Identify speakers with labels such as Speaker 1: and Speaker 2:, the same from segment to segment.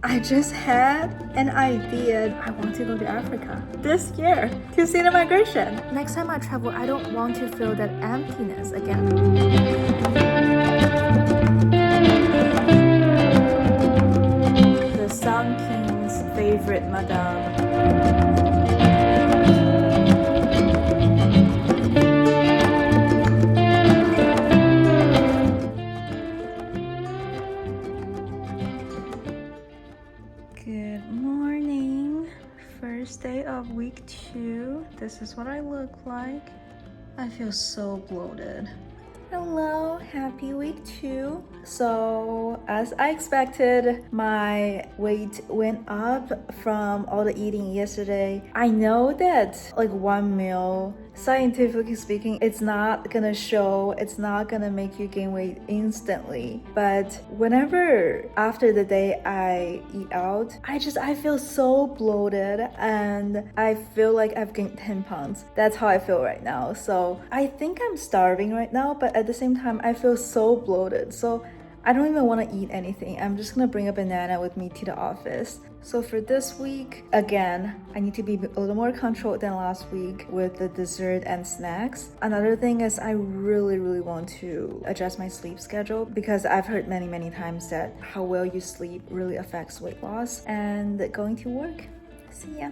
Speaker 1: I just had an idea. I want to go to Africa this year to see the migration. Next time I travel, I don't want to feel that emptiness again. The Sun King's favorite madame. Good morning. First day of week 2. This is what I look like. I feel so bloated. Hello, happy week 2. So, as I expected, my weight went up from all the eating yesterday. I know that like one meal, scientifically speaking, it's not gonna show, it's not gonna make you gain weight instantly. But whenever after the day I eat out, I feel so bloated and I feel like I've gained 10 pounds. That's how I feel right now. So I think I'm starving right now, but at the same time, I feel so bloated. So I don't even want to eat anything. I'm just gonna bring a banana with me to the office. So for this week, again, I need to be a little more controlled than last week with the dessert and snacks. Another thing is I really want to adjust my sleep schedule because I've heard many times that how well you sleep really affects weight loss and going to work. See ya.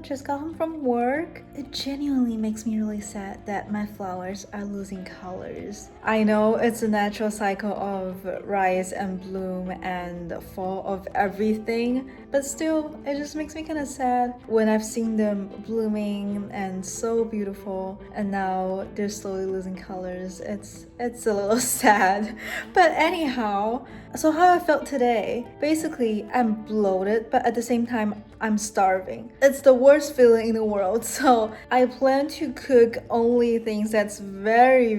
Speaker 1: Just got home from work. It genuinely makes me really sad that my flowers are losing colors. I know it's a natural cycle of rise and bloom and fall of everything, but still, it just makes me kind of sad when I've seen them blooming and so beautiful, and now they're slowly losing colors. It's a little sad. But anyhow, so how I felt today, basically I'm bloated, but at the same time I'm starving. It's the worst feeling in the world. So I plan to cook only things that's very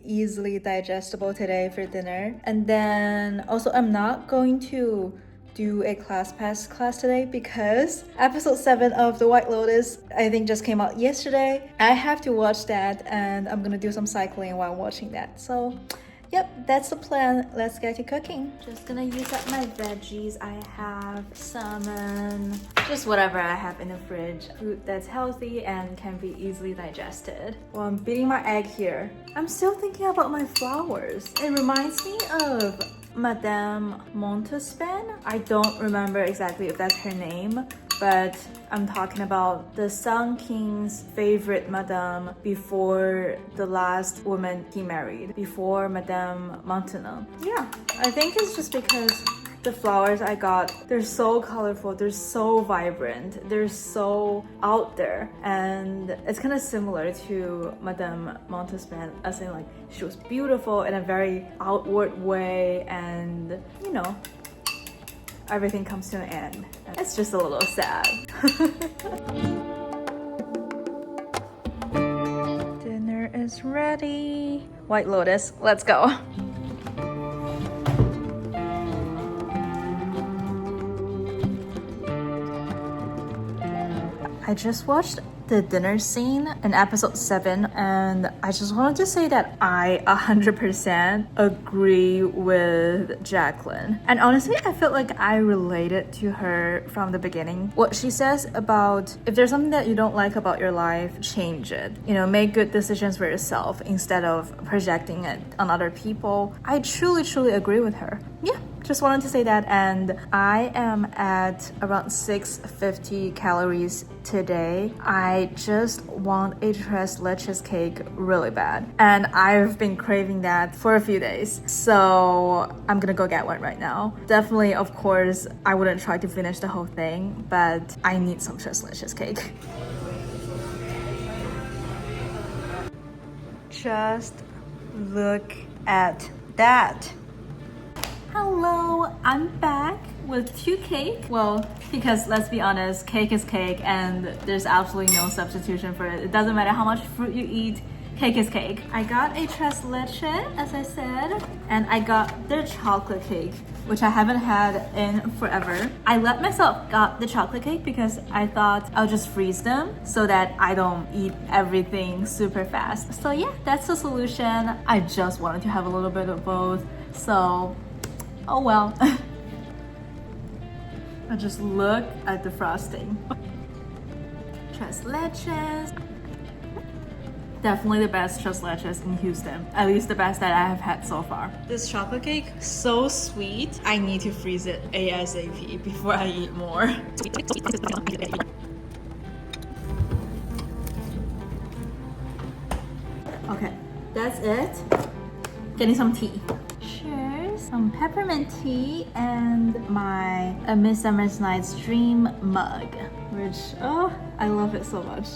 Speaker 1: easily digestible today for dinner. And then also I'm not going to do a ClassPass class today because episode 7 of The White Lotus I think just came out yesterday. I have to watch that and I'm gonna do some cycling while watching that. So yep, that's the plan. Let's get to cooking. Just gonna use up my veggies. I have salmon, just whatever I have in the fridge. Food that's healthy and can be easily digested. Well, I'm beating my egg here. I'm still thinking about my flowers. It reminds me of Madame Montespan. I don't remember exactly if that's her name, but I'm talking about the Sun King's favorite madame before the last woman he married, before Madame Maintenon. Yeah, I think it's just because the flowers I got, they're so colorful, they're so vibrant, they're so out there, and it's kind of similar to Madame Montespan, as in like she was beautiful in a very outward way, and you know, everything comes to an end. It's just a little sad. Dinner is ready. White Lotus, let's go. I just watched the dinner scene in episode 7 and I just wanted to say that I 100% agree with Jacqueline. And honestly, I felt like I related to her from the beginning. What she says about if there's something that you don't like about your life, change it. You know, make good decisions for yourself instead of projecting it on other people. I truly agree with her. Yeah. Just wanted to say that, and I am at around 650 calories today. I just want a tres leches cake really bad, and I've been craving that for a few days, so I'm gonna go get one right now. Definitely, of course, I wouldn't try to finish the whole thing, but I need some tres leches cake. Just look at that. Hello, I'm back with 2 cake. Well, because let's be honest, cake is cake and there's absolutely no substitution for it. It doesn't matter how much fruit you eat, cake is cake. I got a tres leche, as I said, and I got the chocolate cake, which I haven't had in forever. I let myself got the chocolate cake because I thought I'll just freeze them so that I don't eat everything super fast. So yeah, that's the solution. I just wanted to have a little bit of both, so oh well. I just look at the frosting. Tres leches. Definitely the best tres leches in Houston. At least the best that I have had so far. This chocolate cake, so sweet. I need to freeze it ASAP before I eat more. Okay, that's it. Getting some tea. Cheers. Some peppermint tea and my A Midsummer's Night's Dream mug, which, oh, I love it so much.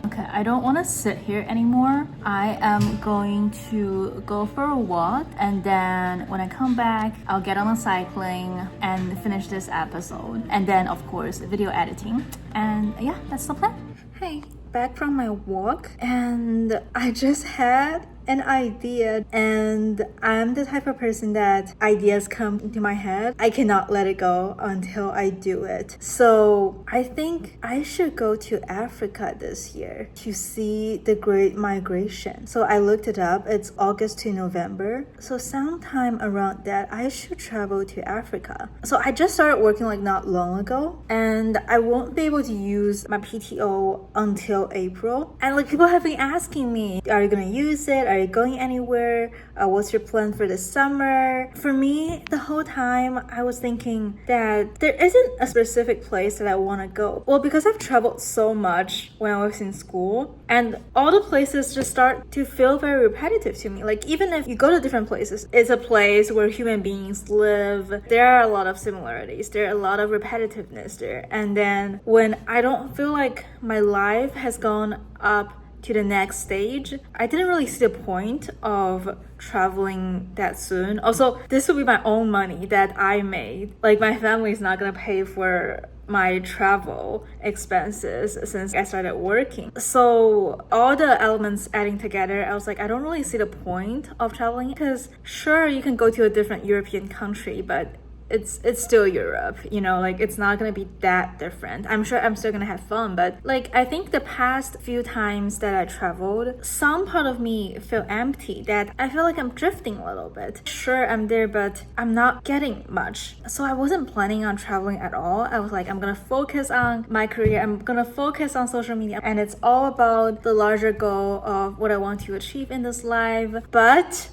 Speaker 1: Okay, I don't want to sit here anymore. I am going to go for a walk, and then when I come back, I'll get on the cycling and finish this episode. And then, of course, video editing. And yeah, that's the plan. Hey, back from my walk, and I just had an idea, and I'm the type of person that ideas come into my head. I cannot let it go until I do it. So I think I should go to Africa this year to see the Great Migration. So I looked it up. It's August to November. So sometime around that, I should travel to Africa. So I just started working like not long ago, and I won't be able to use my PTO until April. And like people have been asking me, are you gonna use it? Are you going anywhere? What's your plan for the summer? For me, the whole time I was thinking that there isn't a specific place that I want to go. Well, because I've traveled so much when I was in school, and all the places just start to feel very repetitive to me. Like even if you go to different places, it's a place where human beings live. There are a lot of similarities. There are a lot of repetitiveness there. And then when I don't feel like my life has gone up to the next stage, I didn't really see the point of traveling that soon. Also, this will be my own money that I made. Like my family is not gonna pay for my travel expenses since I started working. So all the elements adding together, I was like, I don't really see the point of traveling, because sure, you can go to a different European country, but it's still Europe, you know, like it's not gonna be that different. I'm sure I'm still gonna have fun, but like I think the past few times that I traveled, some part of me feel empty, that I feel like I'm drifting a little bit. Sure, I'm there, but I'm not getting much. So I wasn't planning on traveling at all. I was like, I'm gonna focus on my career, I'm gonna focus on social media, and it's all about the larger goal of what I want to achieve in this life. But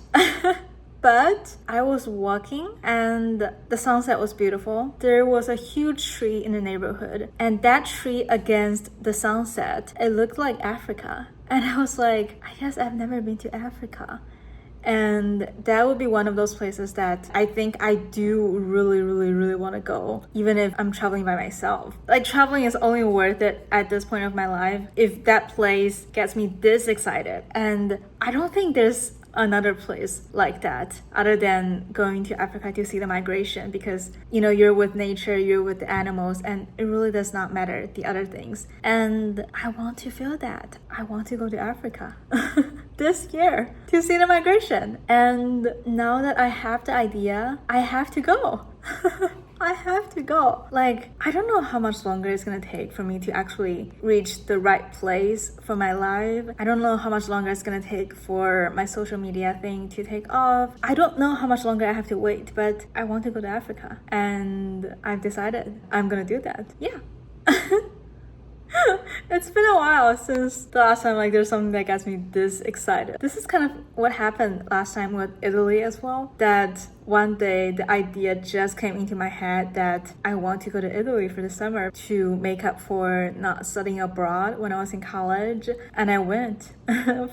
Speaker 1: I was walking and the sunset was beautiful. There was a huge tree in the neighborhood, and that tree against the sunset, it looked like Africa. And I was like, I guess I've never been to Africa. And that would be one of those places that I think I do really want to go, even if I'm traveling by myself. Like traveling is only worth it at this point of my life if that place gets me this excited. And I don't think there's another place like that other than going to Africa to see the migration, because you know, you're with nature, you're with the animals, and it really does not matter the other things. And I want to feel that. I want to go to Africa this year to see the migration. And now that I have the idea, I have to go. I have to go. Like, I don't know how much longer it's gonna take for me to actually reach the right place for my life. I don't know how much longer it's gonna take for my social media thing to take off. I don't know how much longer I have to wait, but I want to go to Africa. And I've decided I'm gonna do that. Yeah. It's been a while since the last time like there's something that gets me this excited. This is kind of what happened last time with Italy as well. That one day the idea just came into my head that I want to go to Italy for the summer to make up for not studying abroad when I was in college. And I went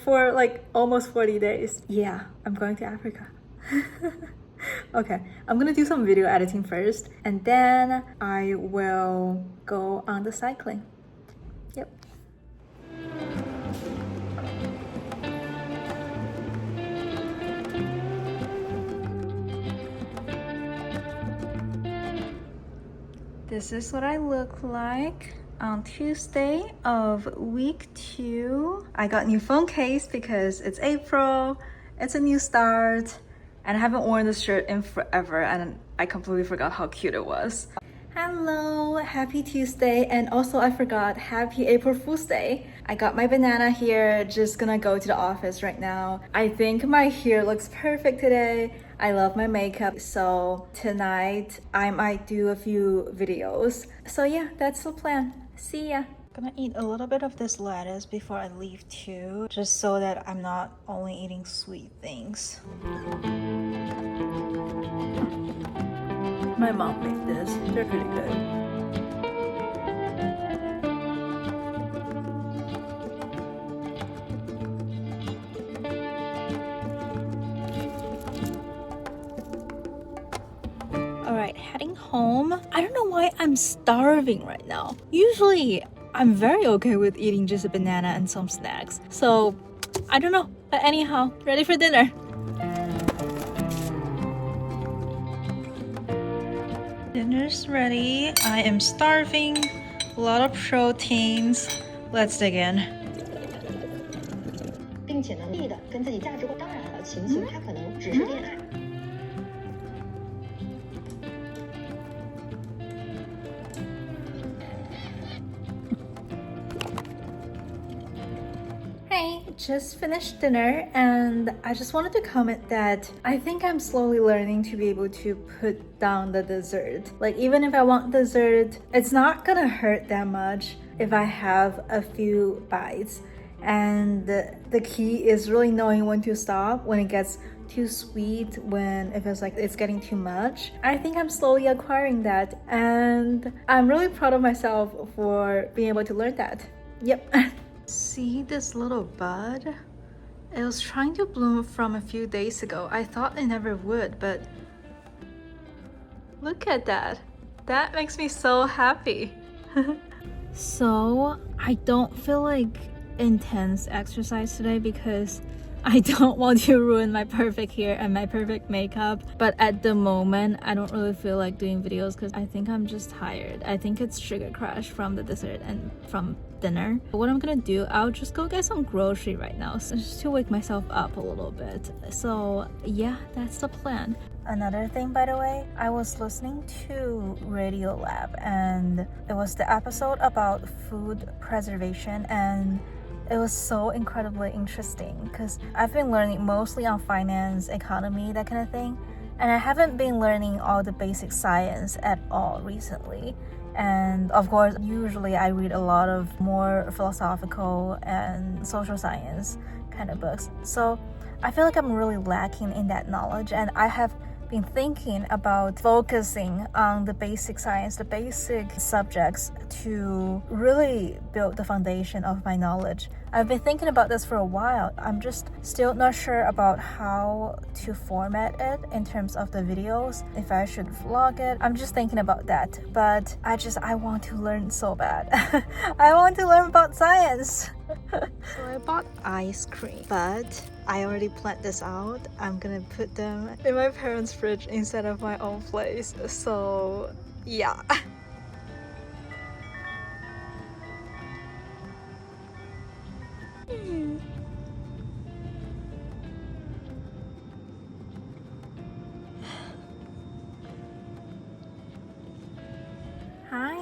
Speaker 1: for like almost 40 days. Yeah, I'm going to Africa. Okay, I'm gonna do some video editing first, and then I will go on the cycling. Yep. This is what I look like. On Tuesday of week 2, I got new phone case because it's April, it's a new start, and I haven't worn this shirt in forever, and I completely forgot how cute it was. Hello, happy Tuesday, and also I forgot happy April Fool's Day. I got my banana here, just gonna go to the office right now. I think my hair looks perfect today. I love my makeup, so tonight I might do a few videos. So yeah, that's the plan. See ya. Gonna eat a little bit of this lettuce before I leave too, just so that I'm not only eating sweet things. My mom made this. They're pretty good. Alright, heading home. I don't know why I'm starving right now. Usually, I'm very okay with eating just a banana and some snacks. So, I don't know. But anyhow, ready for dinner. Dinner's ready. I am starving. A lot of proteins. Let's dig in.
Speaker 2: 并且呢，力的跟自己价值观，当然了，情形它可能只是恋爱。
Speaker 1: Hey, just finished dinner and I just wanted to comment that I think I'm slowly learning to be able to put down the dessert. Like even if I want dessert, it's not gonna hurt that much if I have a few bites. And the key is really knowing when to stop, when it gets too sweet, when it feels like it's getting too much. I think I'm slowly acquiring that and I'm really proud of myself for being able to learn that. Yep. See this little bud? It was trying to bloom from a few days ago. I thought it never would, but look at that. That makes me so happy. So, I don't feel like intense exercise today because I don't want to ruin my perfect hair and my perfect makeup. But at the moment, I don't really feel like doing videos because I think I'm just tired. I think it's sugar crash from the dessert and from dinner. What I'm gonna do, I'll just go get some grocery right now, so just to wake myself up a little bit. So yeah, that's the plan. Another thing, by the way, I was listening to Radio Lab and it was the episode about food preservation, and it was so incredibly interesting because I've been learning mostly on finance, economy, that kind of thing, and I haven't been learning all the basic science at all recently. And of course, usually I read a lot of more philosophical and social science kind of books. So I feel like I'm really lacking in that knowledge, and I have been thinking about focusing on the basic science, the basic subjects to really build the foundation of my knowledge. I've been thinking about this for a while. I'm just still not sure about how to format it in terms of the videos, if I should vlog it. I'm just thinking about that, but I want to learn so bad. I want to learn about science. So I bought ice cream, but I already planned this out. I'm gonna put them in my parents' fridge instead of my own place. So yeah. Hi.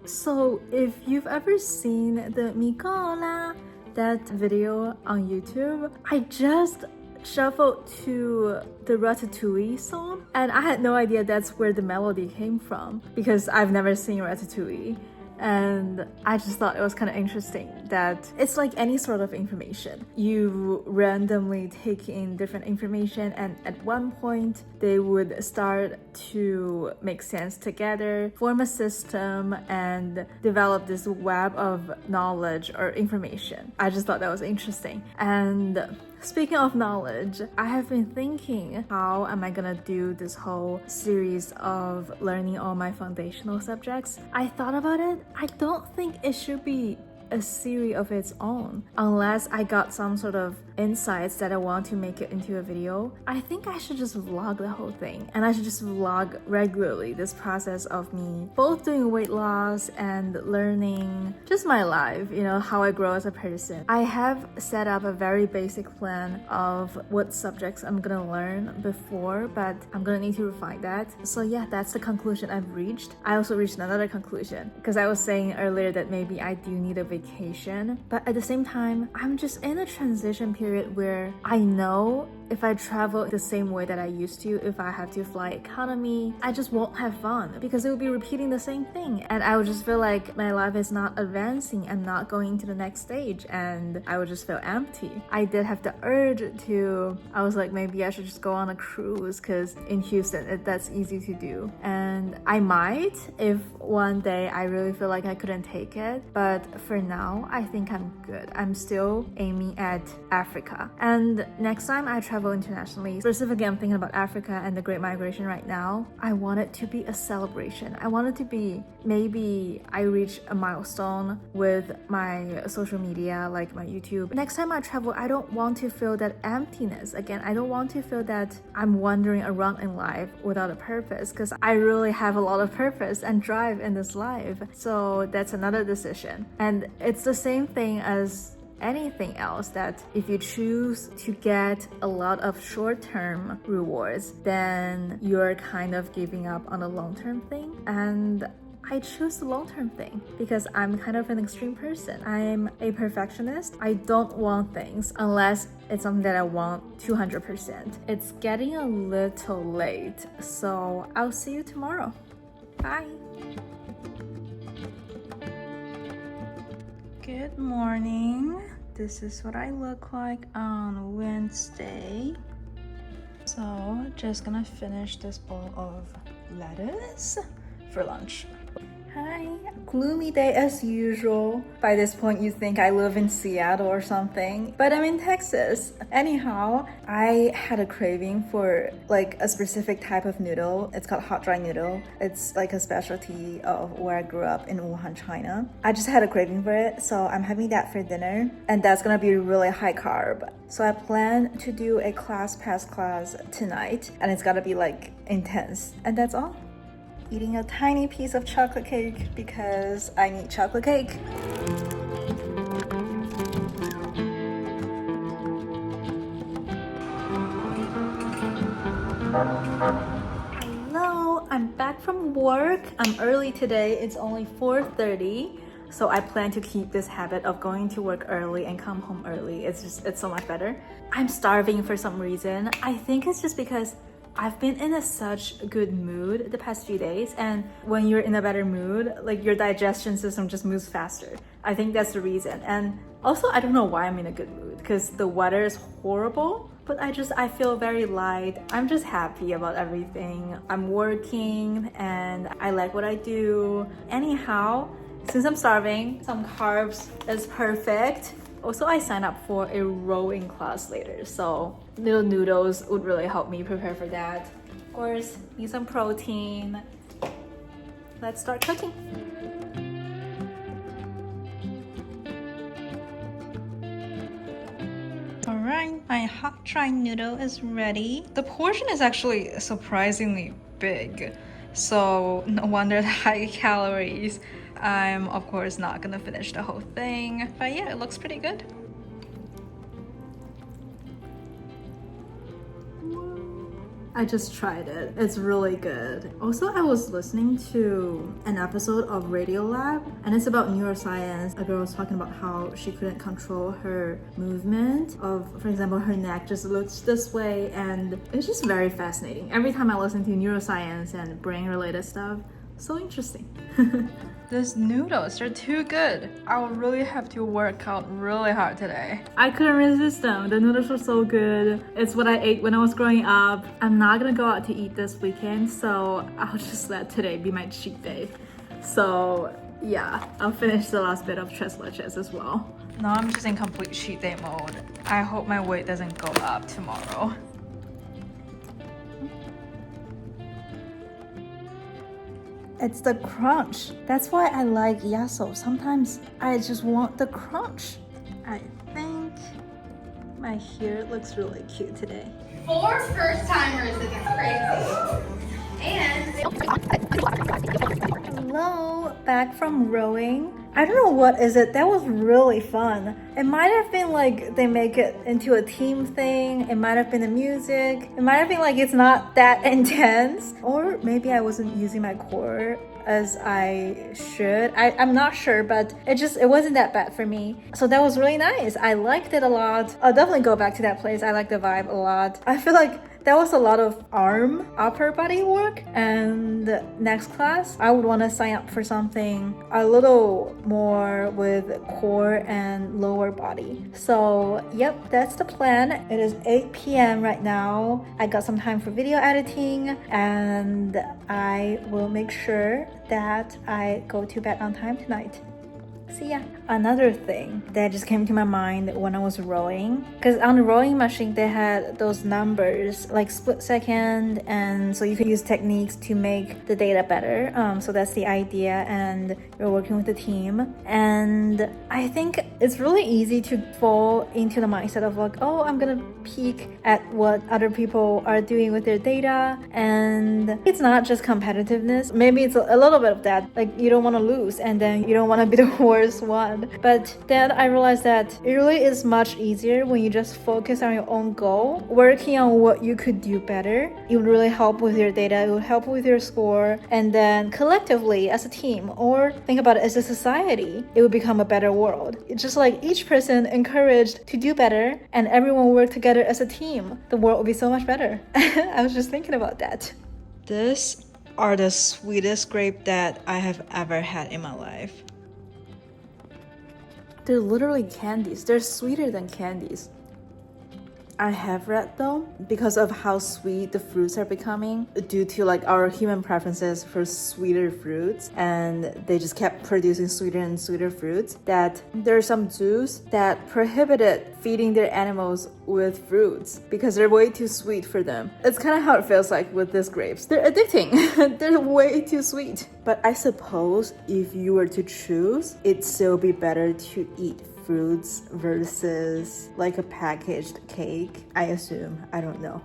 Speaker 1: So if you've ever seen the Mikola, that video on YouTube, I just shuffled to the Ratatouille song, and I had no idea that's where the melody came from because I've never seen Ratatouille. And I just thought it was kind of interesting that it's like any sort of information. You randomly take in different information, and at one point they would start to make sense together, form a system, and develop this web of knowledge or information. I just thought that was interesting. And speaking of knowledge, I have been thinking, how am I gonna do this whole series of learning all my foundational subjects? I thought about it. I don't think it should be a series of its own unless I got some sort of insights that I want to make it into a video, I think I should just vlog the whole thing. And I should just vlog regularly this process of me both doing weight loss and learning just my life, you know, how I grow as a person. I have set up a very basic plan of what subjects I'm gonna learn before, but I'm gonna need to refine that. So yeah, that's the conclusion I've reached. I also reached another conclusion because I was saying earlier that maybe I do need a vacation, but at the same time, I'm just in a transition period where I know if I travel the same way that I used to, if I have to fly economy, I just won't have fun because it will be repeating the same thing. And I would just feel like my life is not advancing and not going to the next stage, and I would just feel empty. I did have the urge to, I was like, maybe I should just go on a cruise because in Houston, that's easy to do. And I might if one day I really feel like I couldn't take it. But for now, I think I'm good. I'm still aiming at Africa. And next time I travel internationally, specifically I'm thinking about Africa and the Great Migration right now, I want it to be a celebration. I want it to be maybe I reach a milestone with my social media, like my YouTube. Next time I travel, I don't want to feel that emptiness again. I don't want to feel that I'm wandering around in life without a purpose, because I really have a lot of purpose and drive in this life. So that's another decision. And it's the same thing as anything else, that if you choose to get a lot of short-term rewards, then you're kind of giving up on a long-term thing. And I choose the long-term thing because I'm kind of an extreme person. I'm a perfectionist. I don't want things unless it's something that I want 200%. It's getting a little late, so I'll see you tomorrow. Bye. Good morning. This is what I look like on Wednesday. So just gonna finish this bowl of lettuce for lunch. Hi, gloomy day as usual. By this point you think I live in Seattle or something, but I'm in Texas. Anyhow, I had a craving for like a specific type of noodle. It's called hot dry noodle. It's like a specialty of where I grew up in Wuhan, China. I just had a craving for it, so I'm having that for dinner, and that's gonna be really high carb. So I plan to do a class tonight, and it's gotta be like intense, and that's all. Eating a tiny piece of chocolate cake because I need chocolate cake. Hello, I'm back from work. I'm early today. It's only 4:30. So I plan to keep this habit of going to work early and come home early. It's so much better. I'm starving for some reason. I think it's just because I've been in such a good mood the past few days, and when you're in a better mood, like your digestion system just moves faster. I think that's the reason. And also, I don't know why I'm in a good mood, because the weather is horrible, but I feel very light. I'm just happy about everything. I'm working and I like what I do. Anyhow, since I'm starving, some carbs is perfect. Also, I signed up for a rowing class later, so little noodles would really help me prepare for that. Of course, need some protein. Let's start cooking. Alright, my hot dry noodle is ready. The portion is actually surprisingly big, so no wonder the high calories. I'm of course not gonna finish the whole thing, but yeah, it looks pretty good. I just tried it. It's really good. Also, I was listening to an episode of Radiolab, and it's about neuroscience. A girl was talking about how she couldn't control her movement of, for example, her neck just looks this way, and it's just very fascinating. Every time I listen to neuroscience and brain-related stuff, so interesting. These noodles are too good. I will really have to work out really hard today. I couldn't resist them. The noodles were so good. It's what I ate when I was growing up. I'm not gonna go out to eat this weekend, so I'll just let today be my cheat day. So yeah, I'll finish the last bit of tres leches as well. Now I'm just in complete cheat day mode. I hope my weight doesn't go up tomorrow. It's the crunch. That's why I like yasso. Sometimes I just want the crunch. I think My hair looks really cute today.
Speaker 3: 4 first-timers, this is crazy. And
Speaker 1: Hello, back from rowing. I don't know what is it. That was really fun. It might have been like they make it into a team thing. It might have been the music. It might have been like it's not that intense. Or maybe I wasn't using my core as I should. I'm not sure, but it wasn't that bad for me. So that was really nice. I liked it a lot. I'll definitely go back to that place. I like the vibe a lot. I feel like that was a lot of upper body work, and next class I would want to sign up for something a little more with core and lower body. So yep, that's the plan. It is 8 p.m. right now. I got some time for video editing, and I will make sure that I go to bed on time tonight. See ya. Another thing that just came to my mind when I was rowing, because on the rowing machine they had those numbers like split second, and so you could use techniques to make the data better. So that's the idea, and you're working with the team. And I think it's really easy to fall into the mindset of like, oh, I'm gonna peek at what other people are doing with their data, and it's not just competitiveness. Maybe it's a little bit of that, like you don't want to lose, and then you don't want to be the worst one. But then I realized that it really is much easier when you just focus on your own goal, working on what you could do better. It would really help with your data, it would help with your score, and then collectively as a team, or think about it as a society, it would become a better world. It's just like each person encouraged to do better and everyone worked together as a team, the world would be so much better. I was just thinking about that. These are the sweetest grapes that I have ever had in my life. They're literally candies. They're sweeter than candies. I have read though, because of how sweet the fruits are becoming due to like our human preferences for sweeter fruits, and they just kept producing sweeter and sweeter fruits, that there are some zoos that prohibited feeding their animals with fruits because they're way too sweet for them. It's kind of how it feels like with these grapes. They're addicting. They're way too sweet. But I suppose if you were to choose, it'd still be better to eat fruits versus like a packaged cake, I assume. I don't know.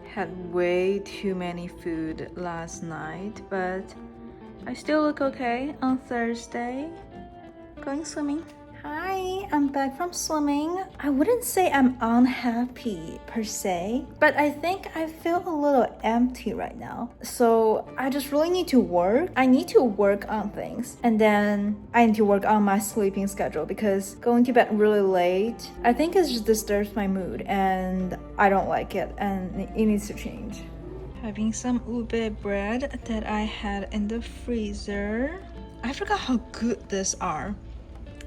Speaker 1: Had way too many food last night, but I still look okay on Thursday. Going swimming. Hi, I'm back from swimming. I wouldn't say I'm unhappy per se, but I think I feel a little empty right now. So I just really need to work. I need to work on things, and then I need to work on my sleeping schedule, because going to bed really late, I think it just disturbs my mood and I don't like it, and it needs to change. Having some ube bread that I had in the freezer. I forgot how good these are.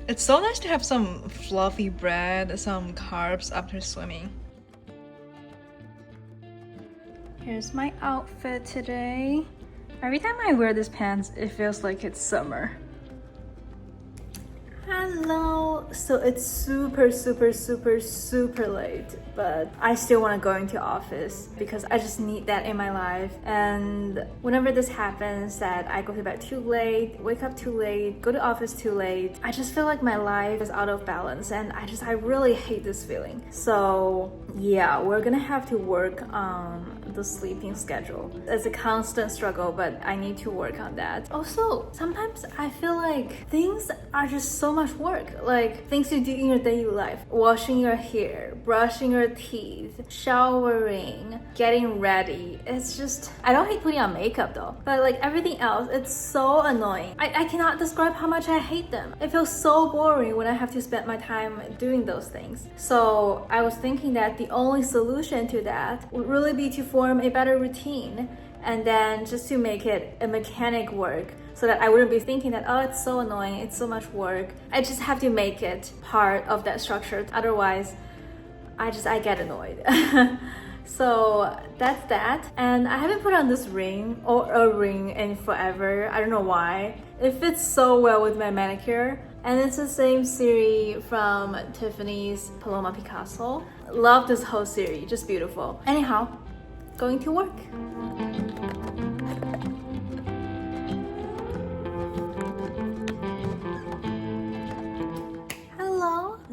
Speaker 1: It's so nice to have some fluffy bread, some carbs after swimming. Here's my outfit today. Every time I wear these pants, it feels like it's summer. Hello. So it's super late, but I still want to go into office because I just need that in my life. And whenever this happens, that I go to bed too late, wake up too late, go to office too late, I just feel like my life is out of balance, and I really hate this feeling. So yeah, we're gonna have to work on the sleeping schedule. It's a constant struggle, but I need to work on that. Also, sometimes I feel like things are just so much work, like things you do in your daily life: washing your hair, brushing your teeth, showering, getting ready. It's just, I don't hate putting on makeup though, but like everything else, it's so annoying. I cannot describe how much I hate them. It feels so boring when I have to spend my time doing those things. So I was thinking that the only solution to that would really be to form a better routine, and then just to make it a mechanic work, so that I wouldn't be thinking that, oh, it's so annoying, it's so much work. I just have to make it part of that structure. Otherwise, I get annoyed. So that's that. And I haven't put on this ring or a ring in forever. I don't know why. It fits so well with my manicure. And it's the same series from Tiffany's Paloma Picasso. Love this whole series, just beautiful. Anyhow, going to work.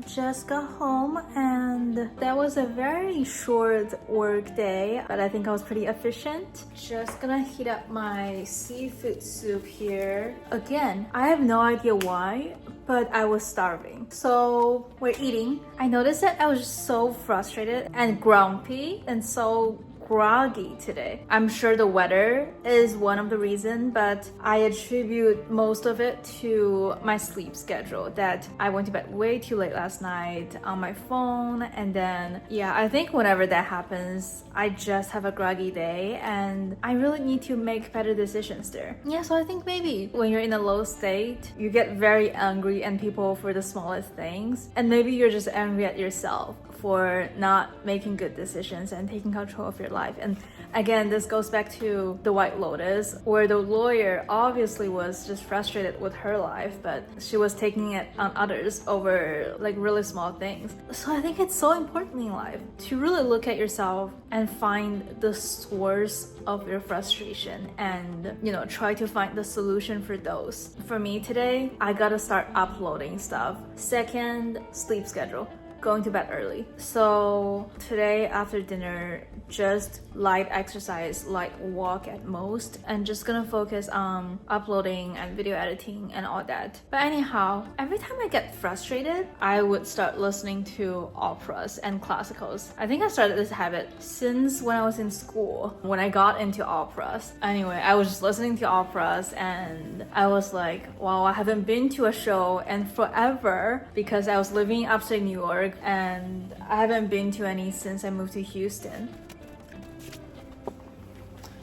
Speaker 1: just got home and that was a very short work day, but I think I was pretty efficient. Just gonna heat up my seafood soup here. Again, I have no idea why, but I was starving. So we're eating. I noticed that I was just so frustrated and grumpy and so groggy today. I'm sure the weather is one of the reasons, but I attribute most of it to my sleep schedule, that I went to bed way too late last night on my phone, and then I think whenever that happens, I just have a groggy day and I really need to make better decisions there. So I think maybe when you're in a low state, you get very angry at people for the smallest things, and maybe you're just angry at yourself for not making good decisions and taking control of your life. And again, this goes back to The White Lotus, where the lawyer obviously was just frustrated with her life, but she was taking it on others over like really small things. So I think it's so important in life to really look at yourself and find the source of your frustration and, try to find the solution for those. For me today, I gotta start uploading stuff. Second, sleep schedule. Going to bed early. So today after dinner, just light exercise, light walk at most, and just gonna focus on uploading and video editing and all that. But anyhow, every time I get frustrated, I would start listening to operas and classicals. I think I started this habit since when I was in school, when I got into operas. Anyway, I was just listening to operas and I was like, wow, I haven't been to a show in forever because I was living upstate New York and I haven't been to any since I moved to Houston.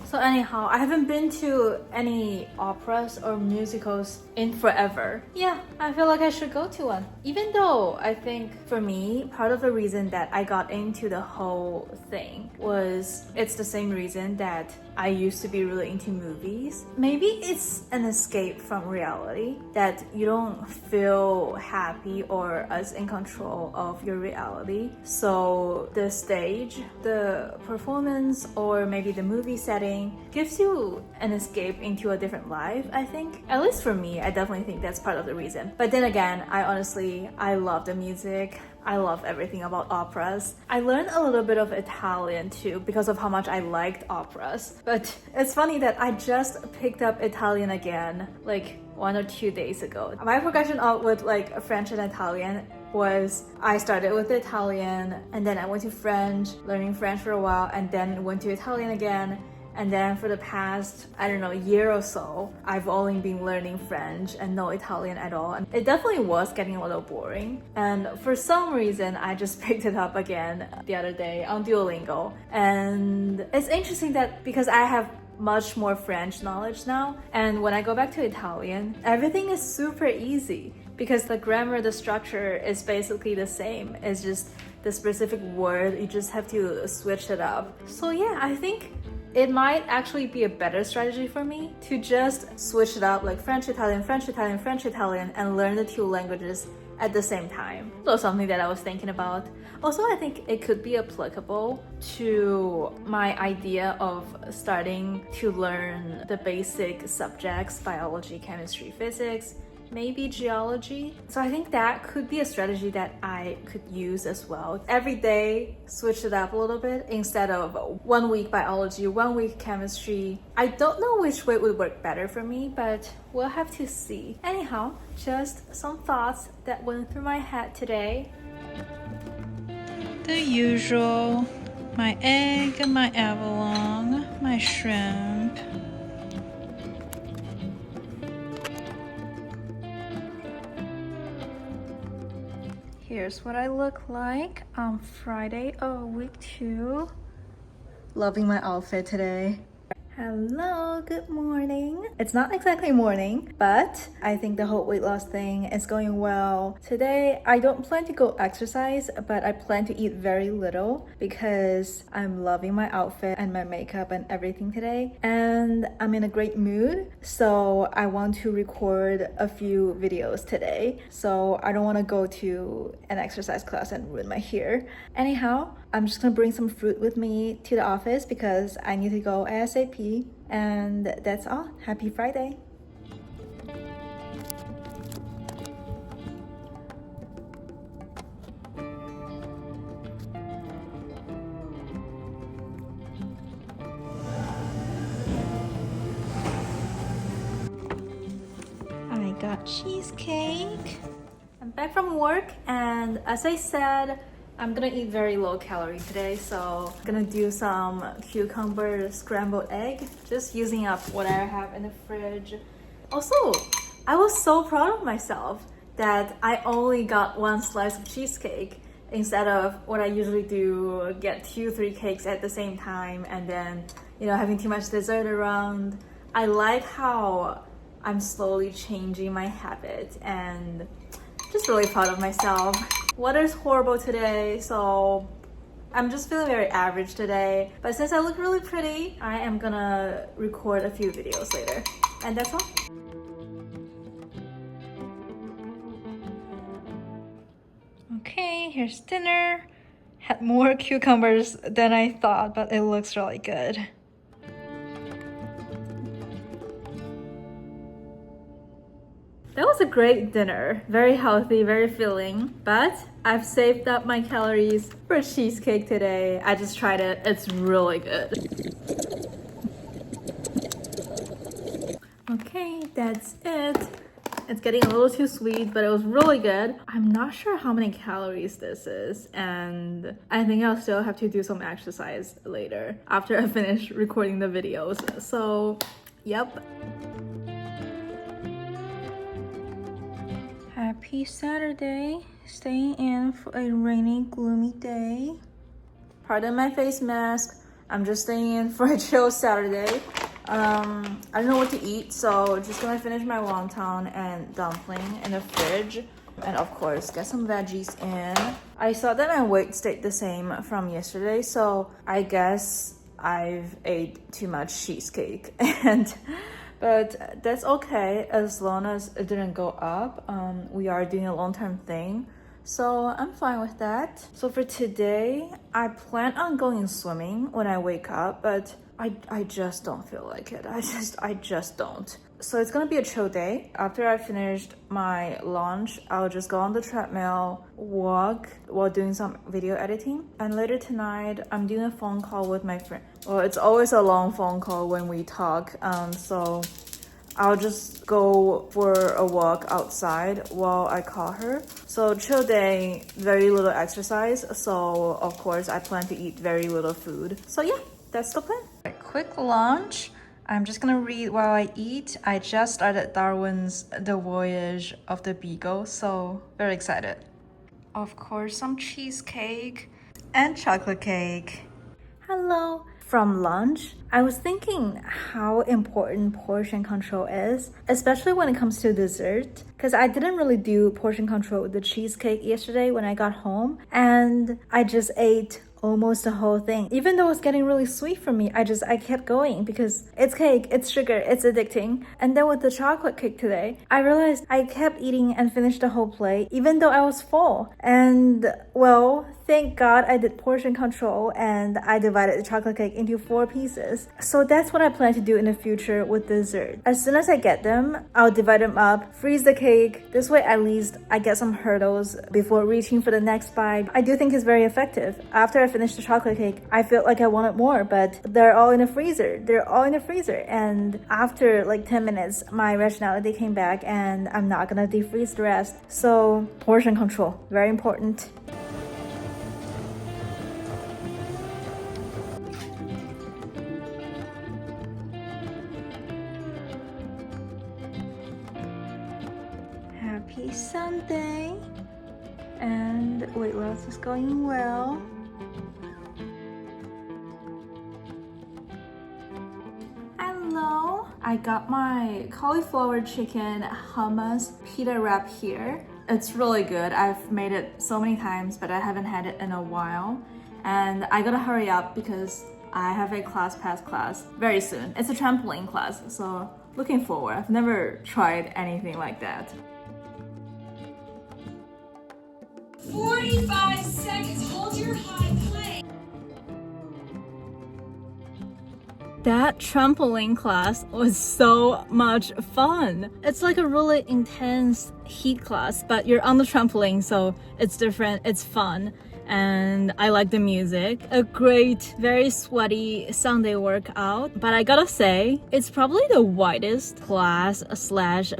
Speaker 1: So anyhow, I haven't been to any operas or musicals in forever. I feel like I should go to one. Even though I think for me, part of the reason that I got into the whole thing was it's the same reason that I used to be really into movies. Maybe it's an escape from reality, that you don't feel happy or as in control of your reality. So the stage, the performance, or maybe the movie setting gives you an escape into a different life, I think. At least for me, I definitely think that's part of the reason. But then again, I love the music. I love everything about operas. I learned a little bit of Italian too because of how much I liked operas. But it's funny that I just picked up Italian again like 1 or 2 days ago. My progression out with like French and Italian was I started with Italian and then I went to French, learning French for a while, and then went to Italian again. And then for the past, year or so, I've only been learning French and no Italian at all. And it definitely was getting a little boring. And for some reason, I just picked it up again the other day on Duolingo. And it's interesting that because I have much more French knowledge now, and when I go back to Italian, everything is super easy because the grammar, the structure is basically the same. It's just the specific word, you just have to switch it up. So I think it might actually be a better strategy for me to just switch it up, like French, Italian, French, Italian, French, Italian, and learn the two languages at the same time. So something that I was thinking about. Also, I think it could be applicable to my idea of starting to learn the basic subjects, biology, chemistry, physics, maybe geology. So I think that could be a strategy that I could use as well. Every day, switch it up a little bit instead of 1 week biology, 1 week chemistry. I don't know which way would work better for me, but we'll have to see. Anyhow, just some thoughts that went through my head today. The usual, my egg, my abalone, my shrimp. Here's what I look like on Friday of week 2. Loving my outfit today. Hello, good morning. It's not exactly morning, but I think the whole weight loss thing is going well. Today, I don't plan to go exercise, but I plan to eat very little because I'm loving my outfit and my makeup and everything today. And I'm in a great mood, so I want to record a few videos today. So I don't want to go to an exercise class and ruin my hair. Anyhow, I'm just gonna bring some fruit with me to the office because I need to go ASAP. And that's all. Happy Friday. got cheesecake. I'm back from work, and as I said, I'm gonna eat very low calorie today, so I'm gonna do some cucumber scrambled egg, just using up what I have in the fridge. Also, I was so proud of myself that I only got one slice of cheesecake instead of what I usually do, get 2-3 cakes at the same time and then, having too much dessert around. I like how I'm slowly changing my habit and just really proud of myself. Weather's horrible today, so I'm just feeling very average today. But since I look really pretty, I am gonna record a few videos later. And that's all. Okay, here's dinner. Had more cucumbers than I thought, but it looks really good. That was a great dinner. Very healthy, very filling. But I've saved up my calories for cheesecake today. I just tried it. It's really good. Okay, that's it. It's getting a little too sweet, but it was really good. I'm not sure how many calories this is, and I think I'll still have to do some exercise later after I finish recording the videos. So, yep. Happy Saturday. Staying in for a rainy, gloomy day. Pardon my face mask. I'm just staying in for a chill Saturday. I don't know what to eat, so just gonna finish my wonton and dumpling in the fridge. And of course, get some veggies in. I saw that my weight stayed the same from yesterday, so I guess I've ate too much cheesecake. But that's okay as long as it didn't go up. We are doing a long-term thing, so I'm fine with that. So for today, I plan on going swimming when I wake up, but I just don't feel like it. I just don't. So it's gonna be a chill day. After I finished my lunch, I'll just go on the treadmill, walk while doing some video editing. And later tonight, I'm doing a phone call with my friend. Well, it's always a long phone call when we talk. So I'll just go for a walk outside while I call her. So chill day, very little exercise. So of course, I plan to eat very little food. So yeah, that's the plan. A quick lunch. I'm just gonna read while I eat. I just started Darwin's The Voyage of the Beagle, so very excited. Of course, some cheesecake and chocolate cake. Hello. From lunch, I was thinking how important portion control is, especially when it comes to dessert, because I didn't really do portion control with the cheesecake yesterday when I got home, and I just ate almost the whole thing. Even though it was getting really sweet for me, I kept going because it's cake, it's sugar, it's addicting. And then with the chocolate cake today, I realized I kept eating and finished the whole plate, even though I was full. And well, thank God I did portion control and I divided the chocolate cake into 4 pieces. So that's what I plan to do in the future with dessert. As soon as I get them, I'll divide them up, freeze the cake. This way at least I get some hurdles before reaching for the next bite. I do think it's very effective. After I finished the chocolate cake, I felt like I wanted more, but they're all in the freezer. And after like 10 minutes, my rationality came back and I'm not gonna defreeze the rest. So portion control, very important. Happy Sunday, and weight loss is going well. Hello, I got my cauliflower chicken hummus pita wrap here. It's really good. I've made it so many times, but I haven't had it in a while. And I gotta hurry up because I have a class very soon. It's a trampoline class, so looking forward. I've never tried anything like that.
Speaker 4: 45 seconds, hold your high plank.
Speaker 1: That trampoline class was so much fun. It's like a really intense heat class, but you're on the trampoline, so it's different, it's fun. and I like the music. A great, very sweaty Sunday workout. But I gotta say, it's probably the widest class /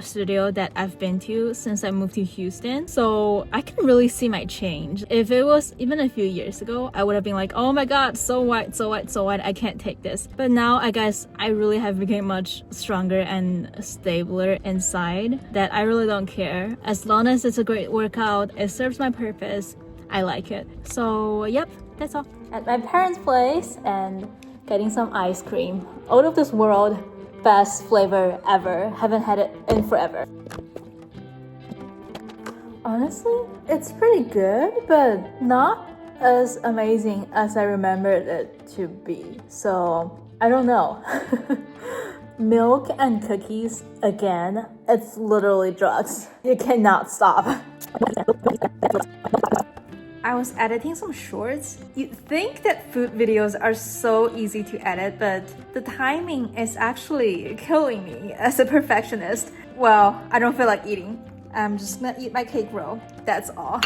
Speaker 1: studio that I've been to since I moved to Houston. So I can really see my change. If it was even a few years ago, I would have been like, oh my god, so wide, so wide, so wide, I can't take this. But now I guess I really have become much stronger and stabler inside that I really don't care. As long as it's a great workout, it serves my purpose, I like it. So yep, that's all. At my parents' place and getting some ice cream. Out of this world, best flavor ever. Haven't had it in forever. Honestly, it's pretty good, but not as amazing as I remembered it to be. So I don't know. Milk and cookies, again, it's literally drugs. You cannot stop. I was editing some shorts. You'd think that food videos are so easy to edit, but the timing is actually killing me as a perfectionist. Well, I don't feel like eating. I'm just gonna eat my cake roll. That's all.